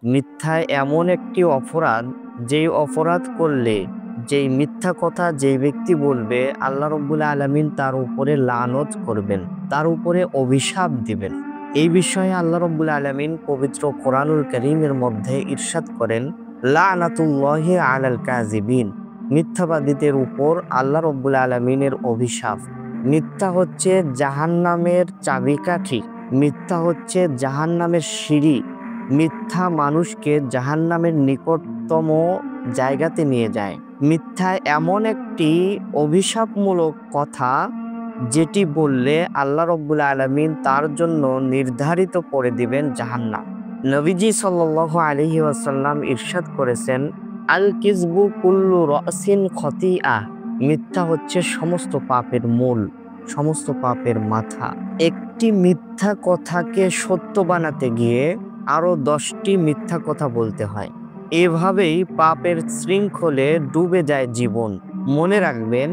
মিথ্যা এমন একটি অপরাধ, যেই অপরাধ করলে, যেই মিথ্যা কথা যেই ব্যক্তি বলবে, আল্লাহ রাব্বুল আলামিন তার উপরে লানত করবেন, তার উপরে অভিশাপ দিবেন। এই বিষয়ে আল্লাহ রাব্বুল আলামিন পবিত্র কোরআনুল কারীমের মধ্যে ইরশাদ করেন, লানাতুল্লাহি আলাল কাযিবিন। মিথ্যাবাদীদের উপর আল্লাহ রাব্বুল আলামিনের অভিশাপ। মিথ্যা হচ্ছে জাহান্নামের চাবিকাঠি, মিথ্যা হচ্ছে জাহান্নামের সিঁড়ি। মিথ্যা মানুষকে জাহান্নামের নিকটতম জায়গাতে নিয়ে যায়। মিথ্যা এমন একটি অভিশাপমূলক কথা, যেটি বললে আল্লাহ রাব্বুল আলামিন তার জন্য নির্ধারিত করে দিবেন জাহান্নাম। নবীজি সাল্লাল্লাহু আলাইহি ওয়াসাল্লাম ইরশাদ করেছেন, আল কিযবু কুল্লু রাসিন খতিআহ। মিথ্যা হচ্ছে সমস্ত পাপের মূল, সমস্ত পাপের মাথা। একটি মিথ্যা কথাকে সত্য বানাতে গিয়ে আরো 10টি মিথ্যা কথা বলতে হয়। এভাবেই পাপের শৃঙ্খলে ডুবে যায় জীবন। মনে রাখবেন,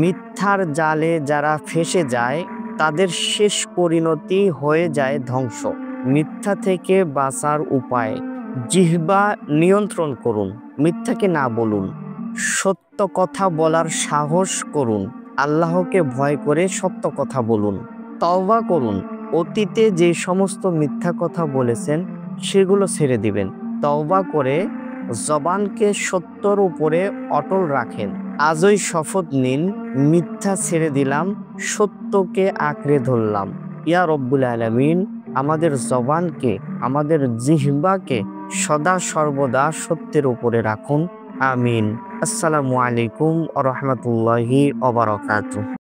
মিথ্যার জালে যারা ফেঁসে যায়, তাদের শেষ পরিণতি হয়ে যায় ধ্বংস। মিথ্যা থেকে বাঁচার উপায়: জিহ্বা নিয়ন্ত্রণ করুন, মিথ্যাকে না বলুন। সত্য কথা বলার সাহস করুন, আল্লাহকে ভয় করে সত্য কথা বলুন। তওবা করুন, অতীতে যে সমস্ত মিথ্যা কথা বলেছেন সেগুলো ছেড়ে দিবেন। তওবা করে জবানকে সত্যর উপরে অটল রাখেন। আজই শপথ নিন, মিথ্যা ছেড়ে দিলাম, সত্যকে আঁকড়ে ধরলাম। ইয়া রব্বুল আলামিন, আমাদের জবানকে, আমাদের জিহ্বাকে সদা সর্বদা সত্যের উপরে রাখুন। আমিন। আসসালামু আলাইকুম ওয়া রাহমাতুল্লাহি ওয়া বারাকাতুহু।